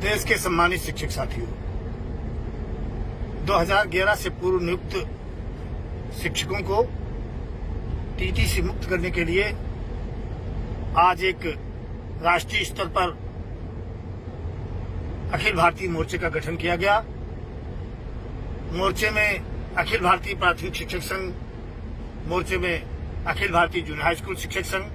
देश के सम्मानित शिक्षक साथियों, 2011 से पूर्व नियुक्त शिक्षकों को टीटी से मुक्त करने के लिए आज एक राष्ट्रीय स्तर पर अखिल भारतीय मोर्चे का गठन किया गया। मोर्चे में अखिल भारतीय प्राथमिक शिक्षक संघ, मोर्चे में Akhil Bharatiya junior high school शिक्षक संघ,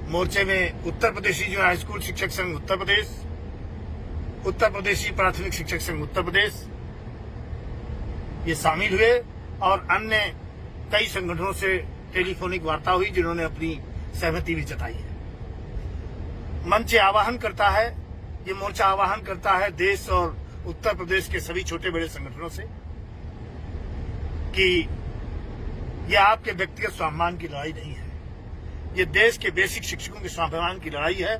मोर्चे में उत्तर प्रदेशी जूनियर हाई स्कूल शिक्षक संघ उत्तर प्रदेश, उत्तर प्रदेशी प्राथमिक शिक्षक संघ उत्तर प्रदेश ये शामिल हुए और अन्य कई संगठनों से टेलीफोनिक वार्ता हुई जिन्होंने अपनी सहमति भी जताई है। मंच आह्वान करता है, ये मोर्चा आह्वान करता है देश और उत्तर प्रदेश के सभी छोटे बड़े संगठनों से कि यह आपके व्यक्तिगत स्वाभिमान की लड़ाई नहीं है, ये देश के बेसिक शिक्षकों के स्वाभिमान की लड़ाई है।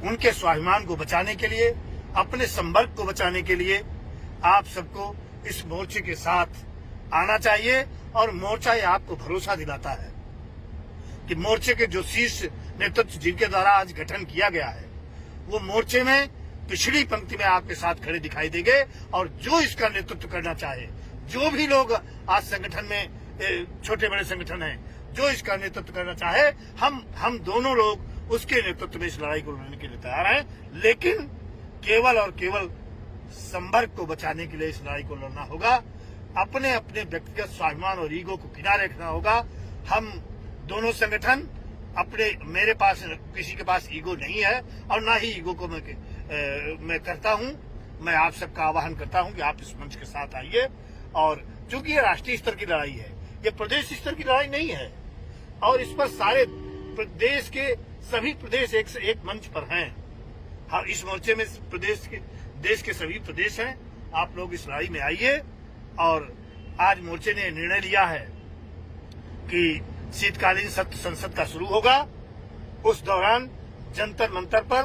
उनके स्वाभिमान को बचाने के लिए, अपने संवर्ग को बचाने के लिए आप सबको इस मोर्चे के साथ आना चाहिए और मोर्चा ये आपको भरोसा दिलाता है कि मोर्चे के जो शीर्ष नेतृत्व जिनके द्वारा आज गठन किया गया है वो मोर्चे में पिछड़ी पंक्ति में आपके साथ खड़े दिखाई देंगे और जो इसका नेतृत्व करना चाहे, जो भी लोग आज संगठन में छोटे बड़े संगठन हैं, जो इसका नेतृत्व करना चाहे, हम दोनों लोग उसके नेतृत्व में इस लड़ाई को लड़ने के लिए तैयार हैं। लेकिन केवल और केवल संवर्ग को बचाने के लिए इस लड़ाई को लड़ना होगा। अपने अपने व्यक्तिगत स्वाभिमान और ईगो को किनारे रखना होगा। हम दोनों संगठन मेरे पास किसी के पास ईगो नहीं है और ना ही ईगो को मैं करता हूं। मैं आप सबका आह्वान करता हूं कि आप इस मंच के साथ आइए। और चूंकि ये राष्ट्रीय स्तर की लड़ाई है, ये प्रदेश स्तर की लड़ाई नहीं है और इस पर सारे प्रदेश के सभी प्रदेश एक मंच पर हैं। हाँ, इस मोर्चे में देश के सभी प्रदेश हैं। आप लोग इस लड़ाई में आइए। और आज मोर्चे ने निर्णय लिया है कि शीतकालीन सत्र संसद का शुरू होगा, उस दौरान जंतर मंतर पर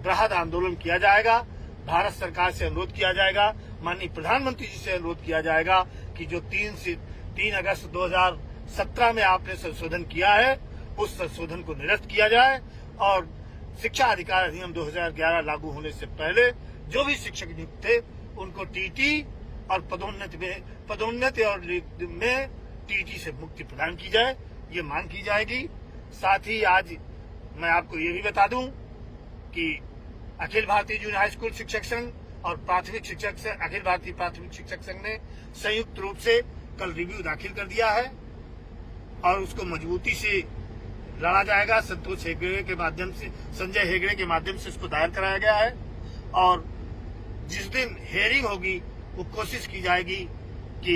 बृहद आंदोलन किया जाएगा। भारत सरकार से अनुरोध किया जाएगा, माननीय प्रधानमंत्री जी से अनुरोध किया जाएगा कि जो 3 अगस्त 2017 में आपने संशोधन किया है उस संशोधन को निरस्त किया जाए और शिक्षा अधिकार अधिनियम 2011 लागू होने से पहले जो भी शिक्षक नियुक्त थे उनको टीटी और पदोन्नति और में टीटी से मुक्ति प्रदान की जाए, ये मांग की जाएगी। साथ ही आज मैं आपको ये भी बता दूं कि Akhil Bharatiya junior high school शिक्षक संघ और प्राथमिक शिक्षक संघ, अखिल भारतीय प्राथमिक शिक्षक संघ ने संयुक्त रूप से कल रिव्यू दाखिल कर दिया है और उसको मजबूती से लड़ा जाएगा। संतोष हेगड़े के माध्यम से, संजय हेगड़े के माध्यम से इसको दायर कराया गया है और जिस दिन हेयरिंग होगी वो कोशिश की जाएगी कि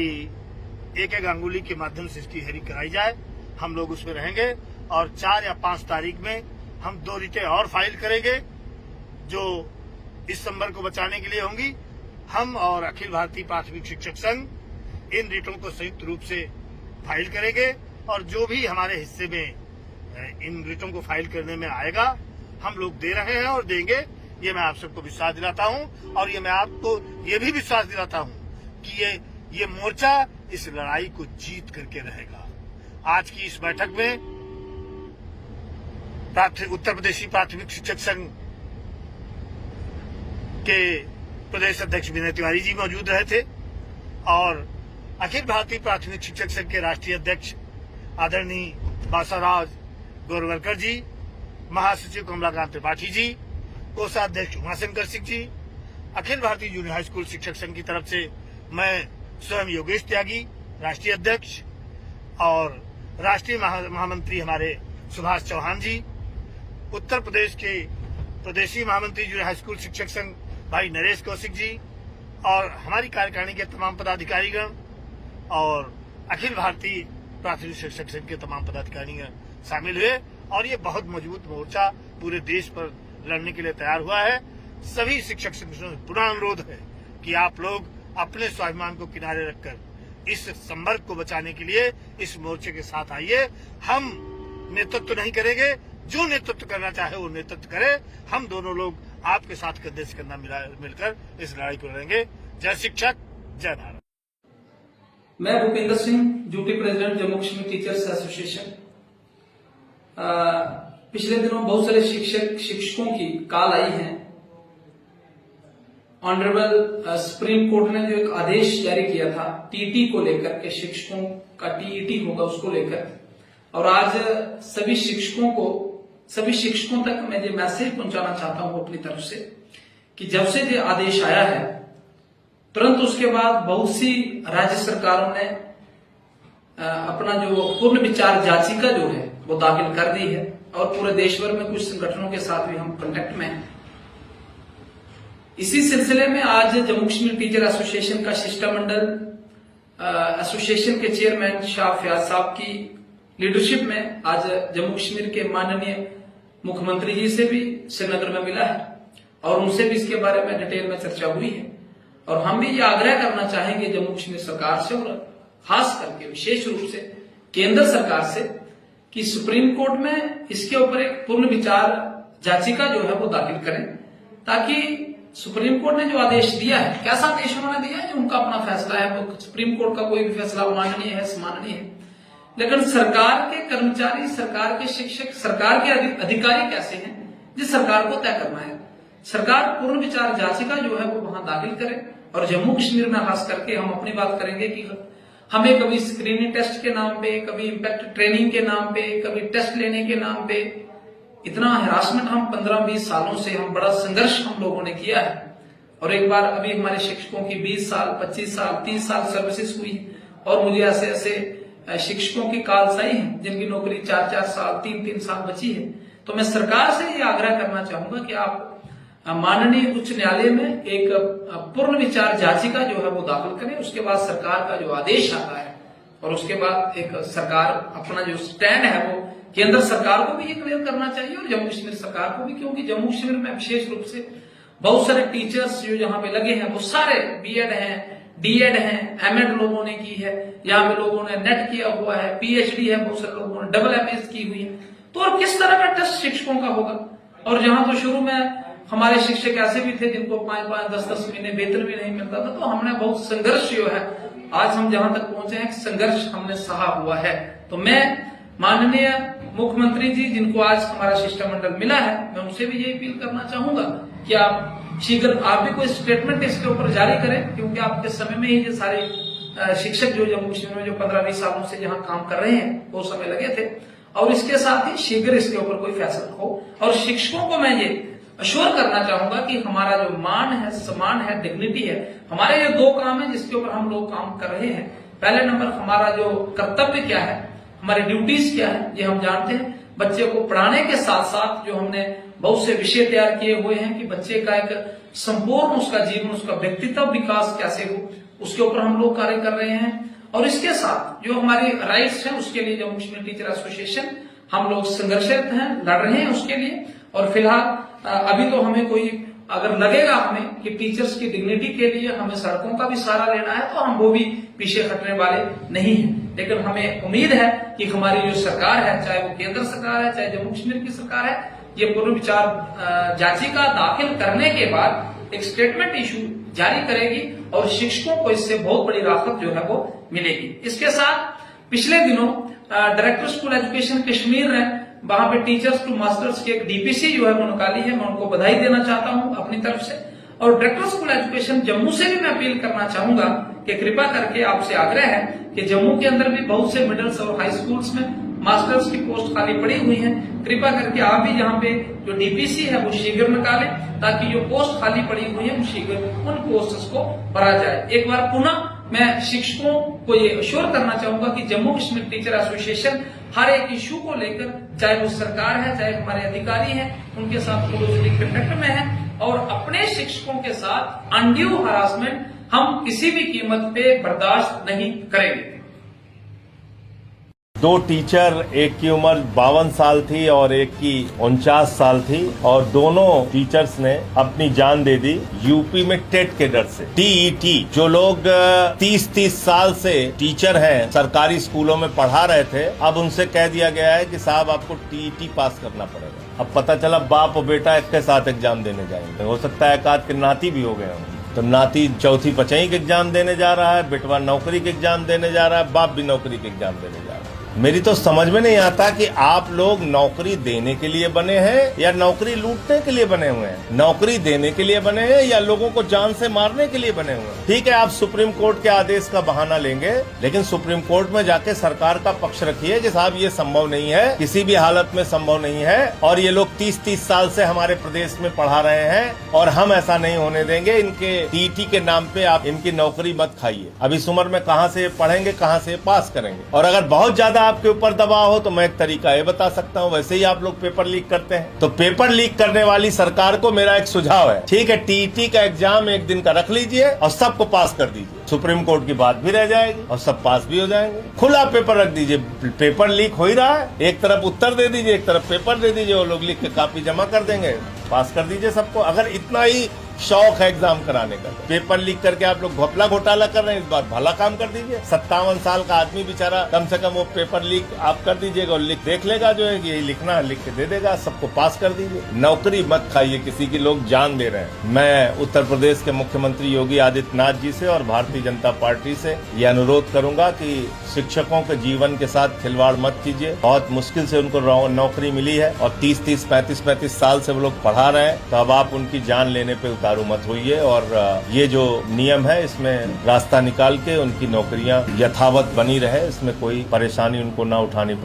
एक अंगुली के माध्यम से इसकी हेयरिंग कराई जाए। हम लोग उसमें रहेंगे और 4 या 5 तारीख में हम 2 रिटें और फाइल करेंगे जो इस संवर्ग को बचाने के लिए होंगी। हम और अखिल भारतीय प्राथमिक शिक्षक संघ इन रिटों को संयुक्त रूप से फाइल करेंगे और जो भी हमारे हिस्से में इन रिटों को फाइल करने में आएगा हम लोग दे रहे हैं और देंगे। ये मैं आप सबको विश्वास दिलाता हूं और ये मैं आपको ये भी विश्वास दिलाता हूं कि ये मोर्चा इस लड़ाई को जीत करके रहेगा। आज की इस बैठक में उत्तर प्रदेशी प्राथमिक शिक्षक संघ के प्रदेश अध्यक्ष विनय तिवारी जी मौजूद रहे थे और अखिल भारतीय प्राथमिक शिक्षक संघ के राष्ट्रीय अध्यक्ष आदरणीय बासाराज गोरवलकर जी, महासचिव कमलाकांत त्रिपाठी जी, कोषाध्यक्ष Umashankar Singh ji, Akhil Bharatiya junior high school शिक्षक संघ की तरफ से मैं स्वयं योगेश त्यागी राष्ट्रीय अध्यक्ष और राष्ट्रीय महामंत्री हमारे सुभाष चौहान जी, उत्तर प्रदेश के प्रदेशी महामंत्री जूनियर हाई स्कूल शिक्षक संघ भाई नरेश कौशिक जी और हमारी कार्यकारिणी के तमाम पदाधिकारीगण और अखिल भारतीय प्राथमिक शिक्षक संघ के तमाम पदाधिकारीगण शामिल हुए और ये बहुत मजबूत मोर्चा पूरे देश पर लड़ने के लिए तैयार हुआ है। सभी शिक्षक संगठनों से पुनः अनुरोध है कि आप लोग अपने स्वाभिमान को किनारे रखकर इस संवर्ग को बचाने के लिए इस मोर्चे के साथ आइए। हम नेतृत्व नहीं करेंगे, जो नेतृत्व करना चाहे वो नेतृत्व करे। हम दोनों लोग आपके साथ कंधे से कंधा मिलकर इस लड़ाई को लड़ेंगे। जय शिक्षक, जय भारत। मैं Bhupendra Singh, duty president Jammu Kashmir teachers association. पिछले दिनों बहुत सारे शिक्षकों की कॉल आई है ऑनरेबल सुप्रीम कोर्ट ने जो एक आदेश जारी किया था टीटी को लेकर के, शिक्षकों का टीईटी होगा उसको लेकर, और आज सभी शिक्षकों तक मैं ये मैसेज पहुंचाना चाहता हूं अपनी तरफ से कि जब से ये आदेश आया है तुरंत उसके बाद बहुत सी राज्य सरकारों ने अपना जो पूर्ण विचार याचिका जो है वो दाखिल कर दी है, और पूरे देश भर में कुछ संगठनों के साथ भी हम कांटेक्ट में हैं। इसी सिलसिले में आज जम्मू कश्मीर टीचर एसोसिएशन का शिष्टमंडल एसोसिएशन के चेयरमैन शाह फयाज साहब की लीडरशिप में आज जम्मू कश्मीर के माननीय मुख्यमंत्री जी से भी श्रीनगर में मिला है, और उनसे भी इसके बारे में डिटेल में चर्चा हुई है। और हम भी ये आग्रह करना चाहेंगे जम्मू कश्मीर सरकार से, और खास करके विशेष रूप से केंद्र सरकार से, कि सुप्रीम कोर्ट में इसके ऊपर एक पूर्ण विचार याचिका जो है वो दाखिल करें, ताकि सुप्रीम कोर्ट ने जो आदेश दिया है, कैसा आदेश उन्होंने दिया है, जो उनका अपना फैसला है, वो सुप्रीम कोर्ट का कोई भी फैसला माननीय है, सम्माननीय है, लेकिन सरकार के कर्मचारी, सरकार के शिक्षक, सरकार के अधिकारी कैसे हैं, जिस सरकार को तय करना है। सरकार पूर्ण विचार याचिका जो है वो वहां दाखिल करे, और जम्मू कश्मीर में खास करके हम अपनी बात करेंगे कि हमें कभी स्क्रीनिंग टेस्ट के नाम पे, कभी इम्पैक्ट ट्रेनिंग के नाम पे, कभी टेस्ट लेने के नाम पे इतना हरासमेंट हम 15-20 सालों से, हम बड़ा संघर्ष हम लोगों ने किया है। और एक बार अभी हमारे शिक्षकों की 20 साल, 25 साल, 30 साल सर्विसेज हुई, और मुझे ऐसे ऐसे शिक्षकों की कॉल्स आई हैं जिनकी नौकरी 4-4 साल, 3-3 साल बची है। तो मैं सरकार से ये आग्रह करना चाहूंगा कि आप माननीय उच्च न्यायालय में एक पूर्ण विचार याचिका जो है वो दाखिल करें, उसके बाद सरकार का जो आदेश आता है, और उसके बाद एक सरकार अपना जो स्टैंड है वो केंद्र सरकार को भी ये क्लियर करना चाहिए, और जम्मू कश्मीर सरकार को भी, क्योंकि जम्मू कश्मीर में विशेष रूप से बहुत सारे टीचर्स जो यहाँ पे लगे हैं वो सारे बीएड हैं, डीएड हैं, एमएड लोगों ने की है, यहाँ पे लोगों ने नेट किया हुआ है, पीएचडी है, बहुत सारे लोगों ने डबल एमएस की हुई है। तो और किस तरह का टेस्ट शिक्षकों का होगा? और जहां तो शुरू में हमारे शिक्षक ऐसे भी थे जिनको 5-5, 10-10 महीने वेतन भी नहीं मिलता था, तो हमने बहुत संघर्ष जो है आज हम जहां तक पहुंचे हैं, संघर्ष हमने सहा हुआ है। तो मैं माननीय मुख्यमंत्री जी, जिनको आज हमारा शिष्टमंडल मिला है, मैं उनसे भी ये अपील करना चाहूंगा कि आप शीघ्र आप भी कोई स्टेटमेंट इसके ऊपर जारी करें, क्योंकि आपके समय में ही ये सारे शिक्षक जो जम्मू कश्मीर में जो 15-20 सालों से जहां काम कर रहे हैं वो समय लगे थे, और इसके साथ ही शीघ्र इसके ऊपर कोई फैसला हो। और शिक्षकों को मैं ये अश्योर करना चाहूंगा कि हमारा जो मान है, सम्मान है, डिग्निटी है, हमारे ये 2 काम है जिसके ऊपर हम लोग काम कर रहे हैं। पहले नंबर हमारा जो कर्तव्य क्या है, हमारी ड्यूटीज क्या है, ये हम जानते हैं। बच्चे को पढ़ाने के साथ साथ जो हमने बहुत से विषय तैयार किए हुए हैं कि बच्चे का एक संपूर्ण उसका जीवन, उसका व्यक्तित्व विकास कैसे हो, उसके ऊपर हम लोग कार्य कर रहे हैं। और इसके साथ जो हमारी राइट्स हैं उसके लिए जम्मू कश्मीर टीचर एसोसिएशन हम लोग संघर्षरत हैं, लड़ रहे हैं उसके लिए। और फिलहाल अभी तो हमें कोई अगर लगेगा हमें कि टीचर्स की डिग्निटी के लिए हमें सड़कों का भी सहारा लेना है, तो हम वो भी पीछे हटने वाले नहीं हैं। लेकिन हमें उम्मीद है कि हमारी जो सरकार है, चाहे वो केंद्र सरकार है, चाहे जम्मू कश्मीर की सरकार है, ये पूर्ण विचार याचिका दाखिल करने के बाद एक स्टेटमेंट इशू जारी करेगी, और शिक्षकों को इससे बहुत बड़ी राहत जो है वो मिलेगी। इसके साथ पिछले दिनों डायरेक्टर स्कूल एजुकेशन कश्मीर ने वहां पे टीचर्स टू मास्टर्स की एक डीपीसी जो है वो निकाली है, मैं उनको बधाई देना चाहता हूं अपनी तरफ से। और डायरेक्टर स्कूल एजुकेशन जम्मू से भी मैं अपील करना चाहूंगा कि कृपा करके आपसे आग्रह है कि जम्मू के अंदर भी बहुत से मिडिल्स और हाई स्कूल्स में मास्टर्स की पोस्ट खाली पड़ी हुई है, कृपा करके आप भी यहाँ पे जो डीपीसी है वो शीघ्र निकालें, ताकि जो पोस्ट खाली पड़ी हुई है शीघ्र उन पोस्ट्स को भरा जाए। एक बार पुनः मैं शिक्षकों को ये अश्योर करना चाहूंगा कि जम्मू कश्मीर टीचर एसोसिएशन हर एक इशू को लेकर, चाहे वो सरकार है, चाहे हमारे अधिकारी हैं, उनके साथ क्लोजली कांटेक्ट में है, और अपने शिक्षकों के साथ अनड्यू हरासमेंट हम किसी भी कीमत पे बर्दाश्त नहीं करेंगे। 2 टीचर, एक की उम्र 52 साल थी और एक की 49 साल थी, और दोनों टीचर्स ने अपनी जान दे दी यूपी में टेट के डर से। टीईटी, जो लोग 30-30 साल से टीचर हैं, सरकारी स्कूलों में पढ़ा रहे थे, अब उनसे कह दिया गया है कि साहब आपको टीईटी पास करना पड़ेगा। अब पता चला बाप और बेटा एक के साथ एग्जाम देने जाएंगे, हो सकता है एक आध के नाती भी हो गए होंगे। तो नाती चौथी पचई के एग्जाम देने जा रहा है, बेटवा नौकरी के एग्जाम देने जा रहा है, बाप भी नौकरी के एग्जाम देने जा रहा है। मेरी तो समझ में नहीं आता कि आप लोग नौकरी देने के लिए बने हैं या नौकरी लूटने के लिए बने हुए हैं। नौकरी देने के लिए बने हैं या लोगों को जान से मारने के लिए बने हुए हैं। ठीक है, आप सुप्रीम कोर्ट के आदेश का बहाना लेंगे, लेकिन सुप्रीम कोर्ट में जाके सरकार का पक्ष रखिए कि साहब ये संभव नहीं है, किसी भी हालत में संभव नहीं है, और ये लोग 30-30 साल से हमारे प्रदेश में पढ़ा रहे हैं और हम ऐसा नहीं होने देंगे। इनके टीटी के नाम पे आप इनकी नौकरी मत खाइए। अब इस उम्र में कहां से पढ़ेंगे, कहां से पास करेंगे। और अगर बहुत ज्यादा आपके ऊपर दबाव हो तो मैं एक तरीका ये बता सकता हूं, वैसे ही आप लोग पेपर लीक करते हैं, तो पेपर लीक करने वाली सरकार को मेरा एक सुझाव है, ठीक है, टीटी का एग्जाम एक दिन का रख लीजिए और सबको पास कर दीजिए। सुप्रीम कोर्ट की बात भी रह जाएगी और सब पास भी हो जाएंगे। खुला पेपर रख दीजिए, पेपर लीक हो ही रहा है, एक तरफ उत्तर दे दीजिए, एक तरफ पेपर दे दीजिए, वो लोग लिख के कॉपी जमा कर देंगे, पास कर दीजिए सबको। अगर इतना ही शौक है एग्जाम कराने का, पेपर लीक करके आप लोग घपला घोटाला कर रहे हैं, इस बार भला काम कर दीजिए। 57 साल का आदमी बेचारा, कम से कम वो पेपर लीक आप कर दीजिएगा और लिख देख लेगा, जो है यही लिखना है लिख के दे देगा, सबको पास कर दीजिए। नौकरी मत खाइए किसी की, लोग जान दे रहे हैं। मैं उत्तर प्रदेश के मुख्यमंत्री योगी आदित्यनाथ जी से और भारतीय जनता पार्टी से ये अनुरोध करूंगा कि शिक्षकों के जीवन के साथ खिलवाड़ मत कीजिए। बहुत मुश्किल से उनको नौकरी मिली है और 30-30, 35-35 साल से वो लोग पढ़ा रहे हैं, तो अब आप उनकी जान लेने पे उतारू मत होइए। और ये जो नियम है इसमें रास्ता निकाल के उनकी नौकरियां यथावत बनी रहे, इसमें कोई परेशानी उनको ना उठानी पड़े।